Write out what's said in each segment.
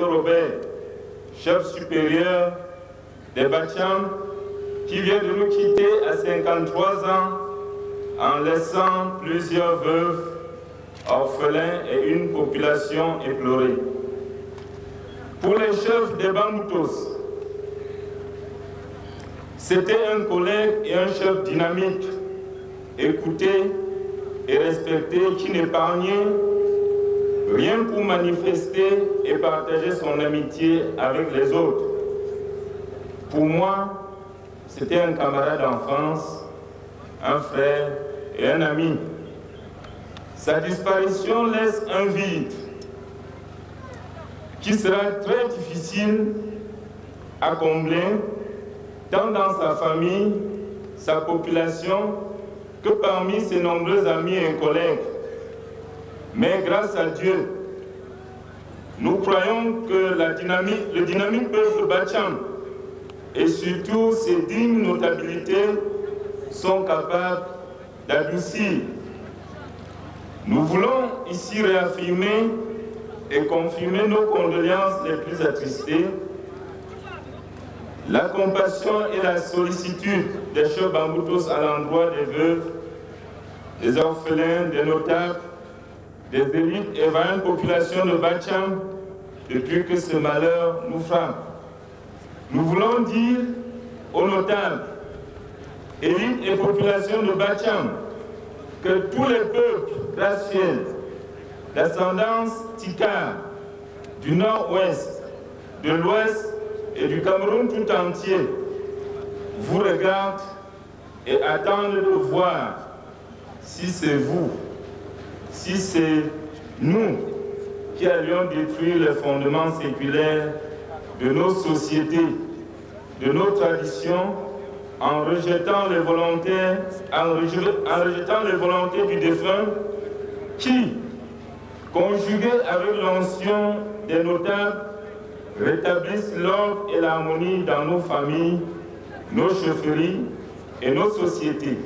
docteur Robert, chef supérieur des Bacham, qui vient de nous quitter à 53 ans en laissant plusieurs veuves, orphelins et une population éplorée. Pour les chefs des Bamoutos, c'était un collègue et un chef dynamique, écouté et respecté, qui n'épargnait rien pour manifester et partager son amitié avec les autres. Pour moi, c'était un camarade d'enfance, un frère et un ami. Sa disparition laisse un vide qui sera très difficile à combler, tant dans sa famille, sa population, que parmi ses nombreux amis et collègues. Mais grâce à Dieu, nous croyons que le dynamique peuple Bacham et surtout ses dignes notabilités sont capables d'adoucir. Nous voulons ici réaffirmer et confirmer nos condoléances les plus attristées, la compassion et la sollicitude des chefs Bamoutos à l'endroit des veuves, des orphelins, des notables, des élites et vaillantes populations de Bacham depuis que ce malheur nous frappe. Nous voulons dire aux notables, élites et populations de Bacham que tous les peuples graciels d'ascendance Tikar, du nord-ouest, de l'ouest et du Cameroun tout entier vous regardent et attendent de voir si c'est vous, si c'est nous qui allions détruire les fondements séculaires de nos sociétés, de nos traditions, en rejetant les volontés du défunt qui, conjugués avec l'onction des notables, rétablissent l'ordre et l'harmonie dans nos familles, nos chefferies et nos sociétés.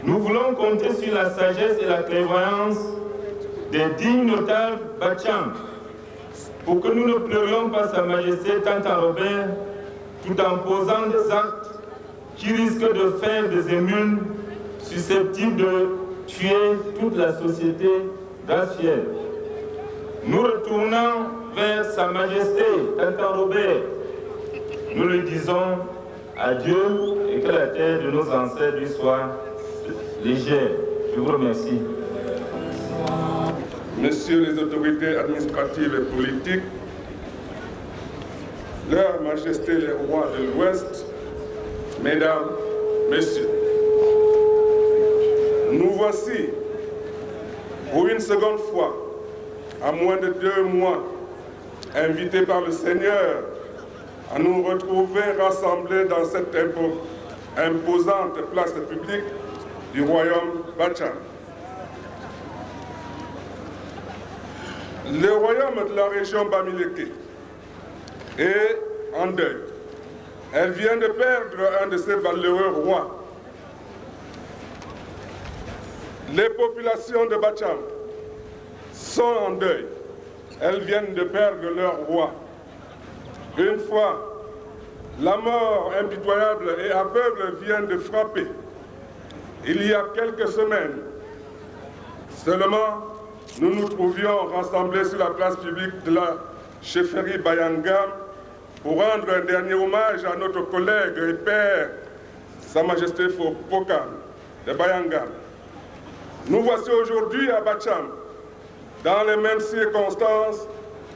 Nous voulons compter sur la sagesse et la clairvoyance des dignes notables Bacham pour que nous ne pleurions pas Sa Majesté Tanta Robert tout en posant des actes qui risquent de faire des émules susceptibles de tuer toute la société gracielle. Nous retournons vers Sa Majesté Tanta Robert. Nous lui disons adieu et que la terre de nos ancêtres lui soit légère. Je vous remercie. Messieurs les autorités administratives et politiques, Leur Majesté les rois de l'Ouest, Mesdames, Messieurs, nous voici pour une seconde fois, à moins de 2 mois, invités par le Seigneur à nous retrouver rassemblés dans cette imposante place publique du royaume Bacham. Le royaume de la région Bamileke est en deuil. Elle vient de perdre un de ses valeureux rois. Les populations de Bacham sont en deuil. Elles viennent de perdre leur roi. Une fois, la mort impitoyable et aveugle vient de frapper. Il y a quelques semaines seulement, nous nous trouvions rassemblés sur la place publique de la chefferie Bayangam pour rendre un dernier hommage à notre collègue et père, Sa Majesté Fopokam de Bayangam. Nous voici aujourd'hui à Bacham, dans les mêmes circonstances,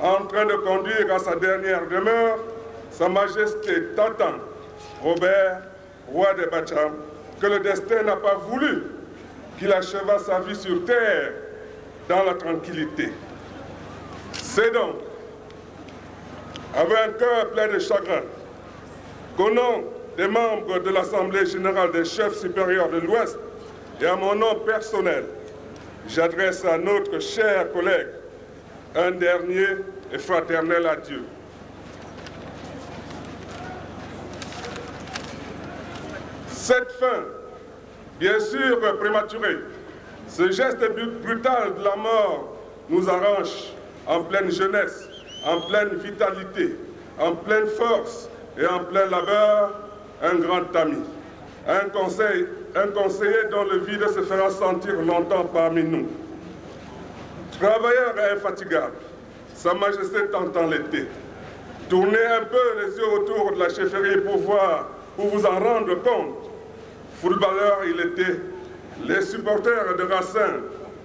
en train de conduire à sa dernière demeure Sa Majesté Tanta Robert, roi de Bacham, que le destin n'a pas voulu qu'il acheva sa vie sur terre dans la tranquillité. C'est donc avec un cœur plein de chagrin qu'au nom des membres de l'Assemblée générale des chefs supérieurs de l'Ouest et à mon nom personnel, j'adresse à notre cher collègue un dernier et fraternel adieu. Cette fin, bien sûr prématurée, ce geste brutal de la mort nous arrache en pleine jeunesse, en pleine vitalité, en pleine force et en plein labeur, un grand ami, un conseiller dont le vide se fera sentir longtemps parmi nous. Travailleur et infatigable, Sa Majesté t'entend l'été. Tournez un peu les yeux autour de la chefferie pour vous en rendre compte. Footballeur il était, les supporters de Racine,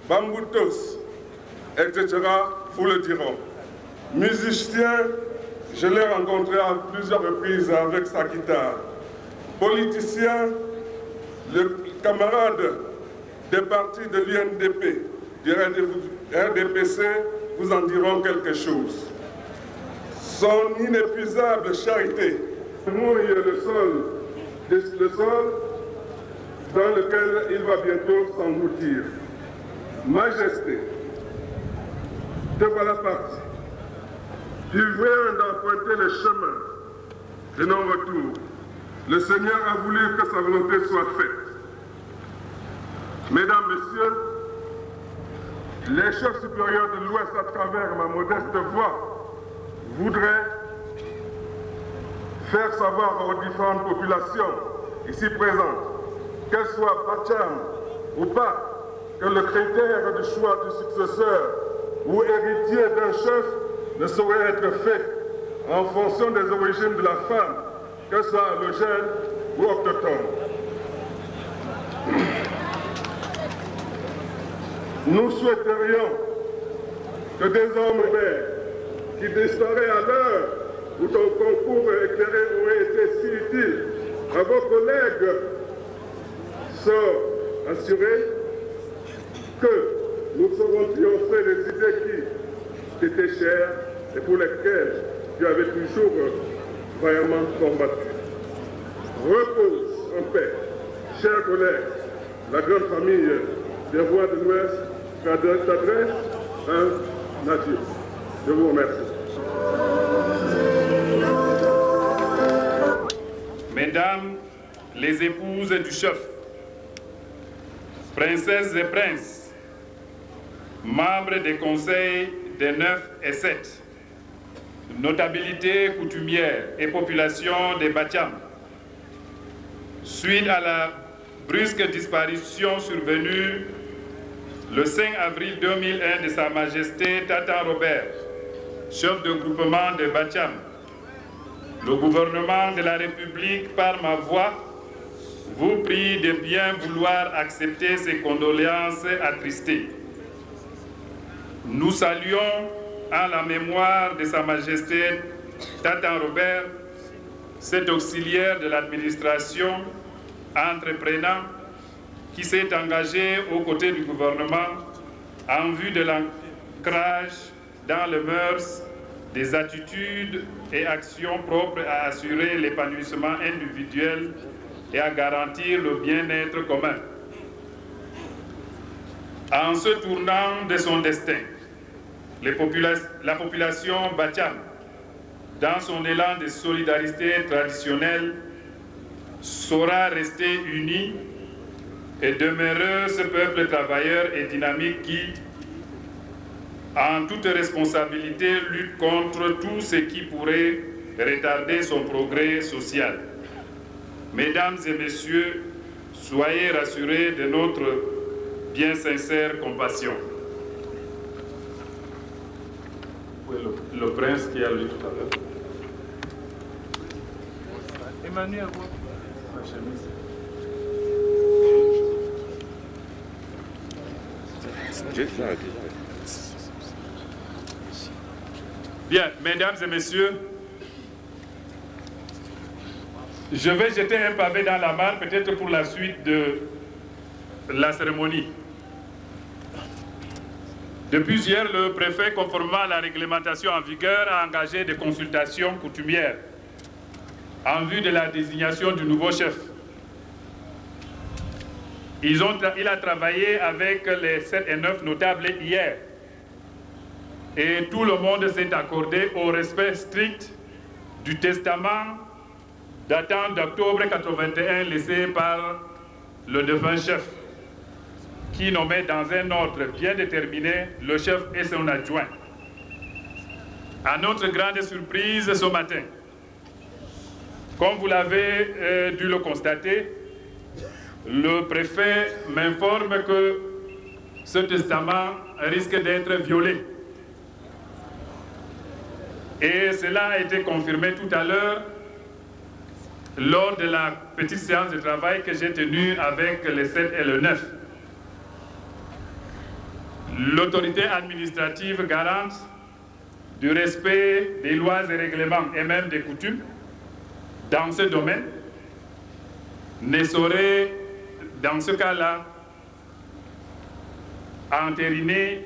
Bamboutos, etc. vous le diront. Musicien, je l'ai rencontré à plusieurs reprises avec sa guitare. Politicien, le camarade des partis de l'UNDP, du RDPC, vous en diront quelque chose. Son inépuisable charité mouille le sol dans lequel il va bientôt s'engloutir. Majesté, te voilà parti. Tu viens d'emprunter le chemin de non-retour. Le Seigneur a voulu que sa volonté soit faite. Mesdames, Messieurs, les chefs supérieurs de l'Ouest, à travers ma modeste voix, voudraient faire savoir aux différentes populations ici présentes, qu'elles soient Bacham ou pas, que le critère du choix du successeur ou héritier d'un chef ne saurait être fait en fonction des origines de la femme, qu'elle soit allogène ou autochtone. Nous souhaiterions que des hommes verts qui disparaissent à l'heure où ton concours éclairé aurait été si utile à vos collègues soient assurés que nous saurons triompher des idées qui t'étaient chères et pour lesquelles tu avais toujours vaillamment combattu. Repose en paix, chers collègues, la grande famille des rois de l'Ouest t'adresse un adieu. Je vous remercie. Mesdames les épouses du chef, princesses et princes, membres des conseils des 9 et 7, notabilité coutumière et population des Bacham, suite à la brusque disparition survenue le 5 avril 2001 de Sa Majesté Tatan Robert, chef de groupement de Bacham, le gouvernement de la République, par ma voix, vous prie de bien vouloir accepter ces condoléances attristées. Nous saluons en la mémoire de Sa Majesté Tatan Robert, cet auxiliaire de l'administration entreprenant qui s'est engagé aux côtés du gouvernement en vue de l'ancrage dans les mœurs des attitudes et actions propres à assurer l'épanouissement individuel et à garantir le bien-être commun. En se tournant de son destin, la population Bacham, dans son élan de solidarité traditionnelle, saura rester unie et demeurer ce peuple travailleur et dynamique qui, en toute responsabilité, lutte contre tout ce qui pourrait retarder son progrès social. Mesdames et messieurs, soyez rassurés de notre bien sincère compassion. Le prince qui a lu tout à l'heure. Emmanuel, la chemise. Bien, mesdames et messieurs, je vais jeter un pavé dans la mare, peut-être pour la suite de la cérémonie. Depuis hier, le préfet, conformément à la réglementation en vigueur, a engagé des consultations coutumières en vue de la désignation du nouveau chef. Il a travaillé avec les 7 et 9 notables hier. Et tout le monde s'est accordé au respect strict du testament datant d'octobre 81 laissé par le défunt chef, qui nommait dans un ordre bien déterminé le chef et son adjoint. À notre grande surprise ce matin, comme vous l'avez dû le constater, le préfet m'informe que ce testament risque d'être violé. Et cela a été confirmé tout à l'heure lors de la petite séance de travail que j'ai tenue avec le 7 et le 9. L'autorité administrative garante du respect des lois et règlements et même des coutumes dans ce domaine ne saurait, dans ce cas-là, entériner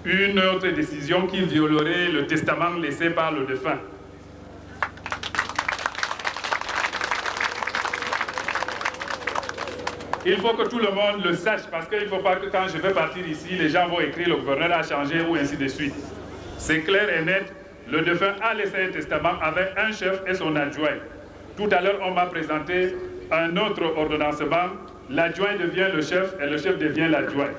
une autre décision qui violerait le testament laissé par le défunt. Il faut que tout le monde le sache, parce qu'il ne faut pas que quand je vais partir ici, les gens vont écrire le gouverneur a changé ou ainsi de suite. C'est clair et net, le défunt a laissé un testament avec un chef et son adjoint. Tout à l'heure, on m'a présenté un autre ordonnancement. L'adjoint devient le chef et le chef devient l'adjoint.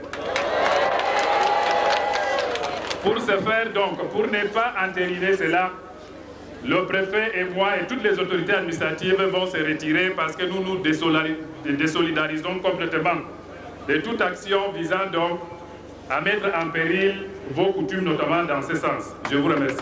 Pour ce faire, donc, pour ne pas entériner cela, le préfet et moi et toutes les autorités administratives vont se retirer parce que nous nous désolidarisons complètement de toute action visant donc à mettre en péril vos coutumes, notamment dans ce sens. Je vous remercie.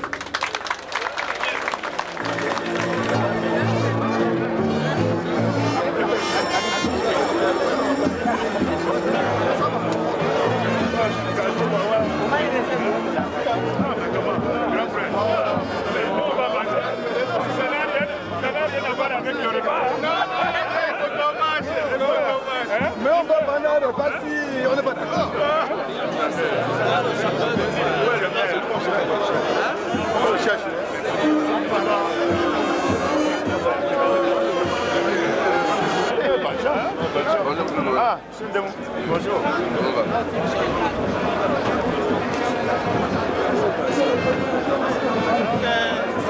Mais on va prendre un repas si on n'est pas d'accord. On cherche. Ah, bonjour.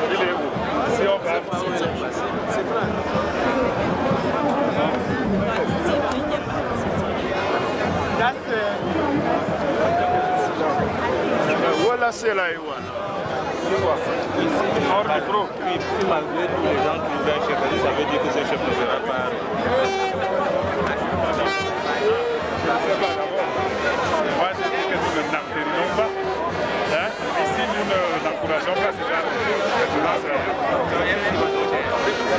Il est où? Si on va. C'est vrai. Voilà, c'est là, hors micro. Puis malgré tous les gens qui viennent chez vous, ça veut dire que ce chef ne sera pas. Moi, je dis que nous ne n'entérinons pas. Hein? Ici, nous n'encourageons pas ce genre de violence. Je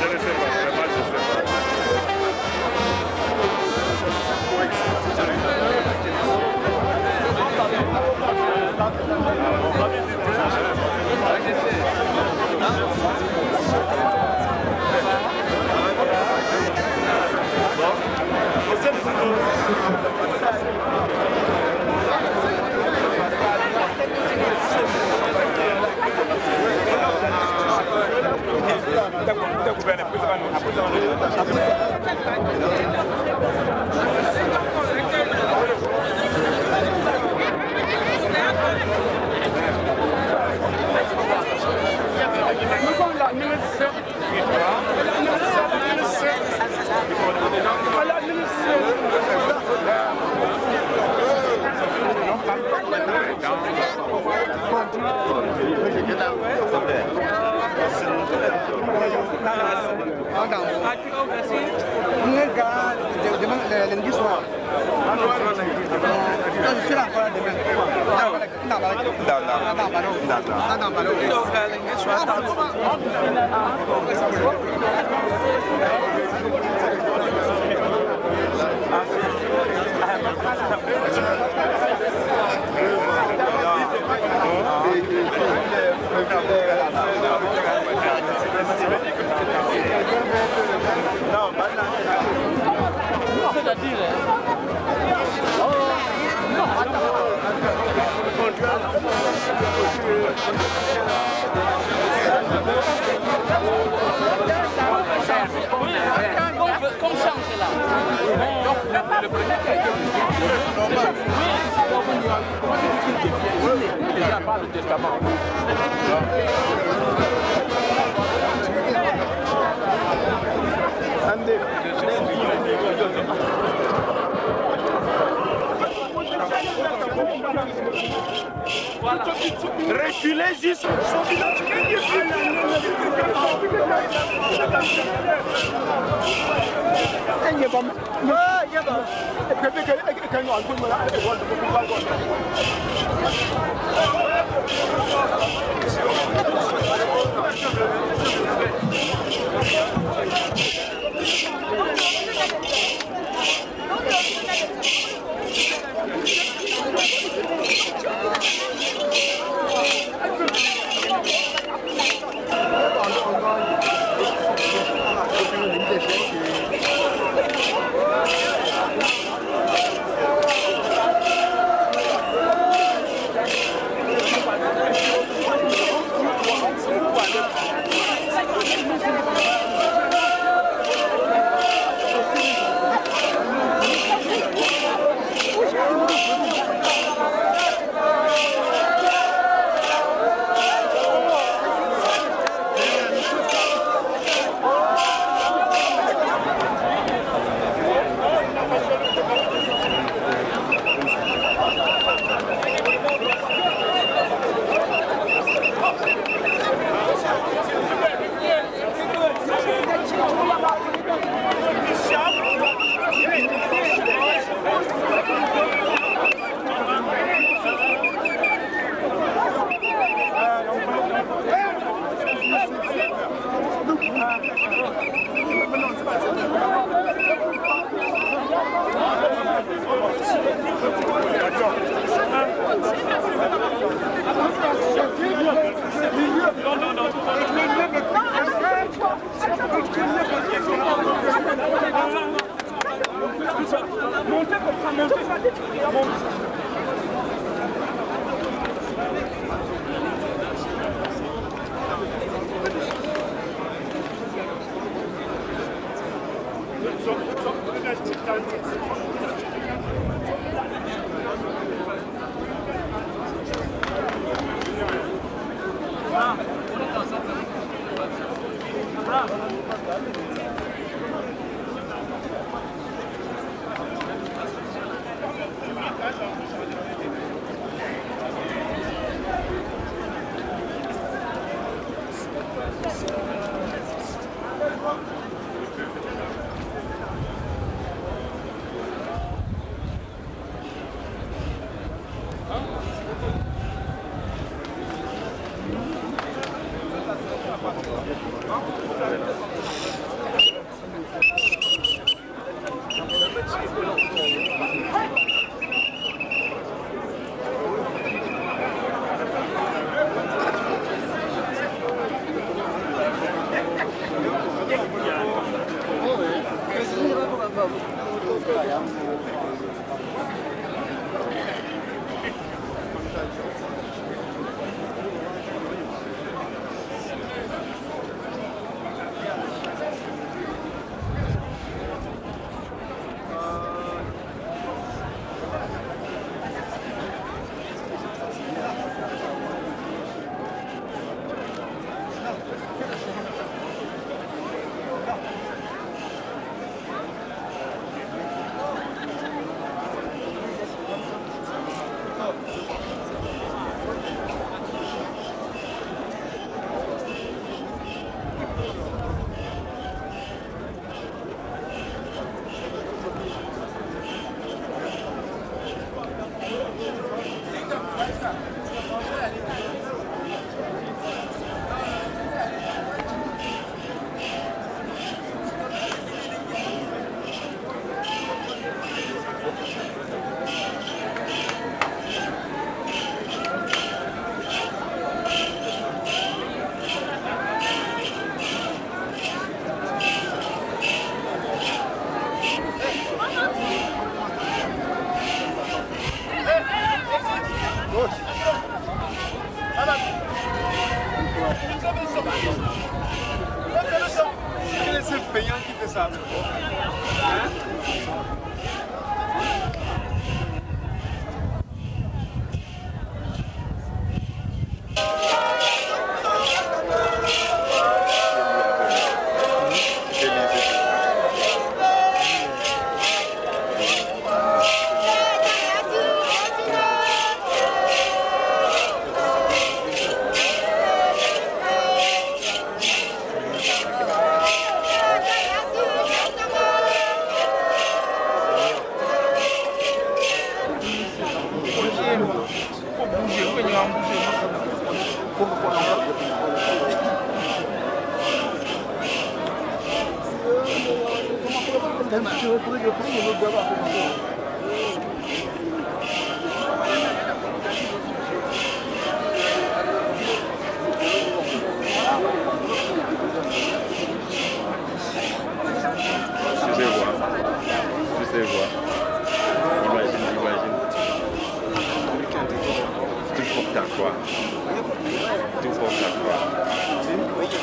ne sais pas, vraiment, je ne sais pas. Lundi soir. Je suis là encore demain. Qu'on change là. Donc, le premier qui a été oui, déjà par le testament. Voilà. Reculez juste.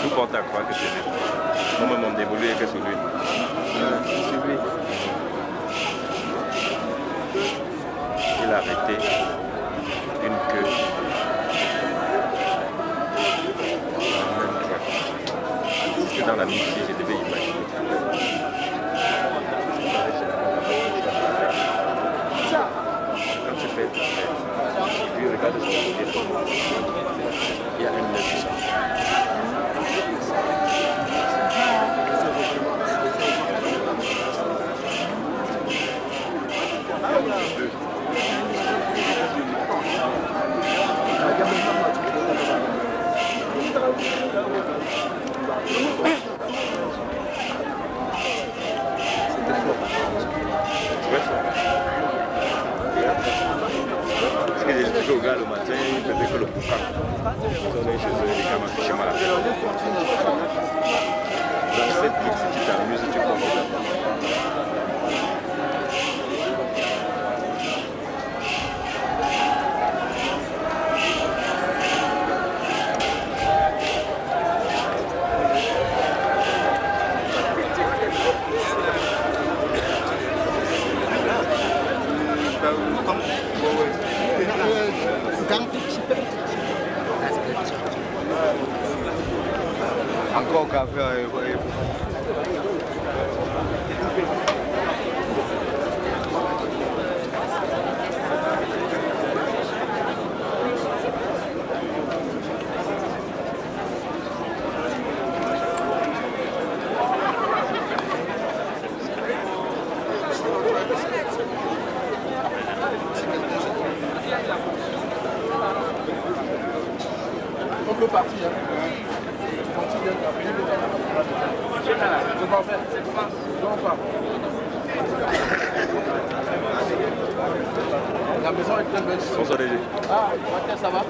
Tout porte à croire que c'est lui. Moi-même, mon dévolu est que c'est lui. Il a arrêté une queue. Parce que dans la musique, je devais imaginer. Quand tu fais ta fête, et puis regarde son téléphone, il y a une lettre. Parce que j'ai expliqué au gars le matin, il faisait que le boucan. On est chez eux, les gars m'ont fait mal. Dans cette vie, si tu t'amuses, tu comprends. Encore café. On peut partir. La maison est pleine de choses. Bonsoir DG. Ah, ça va?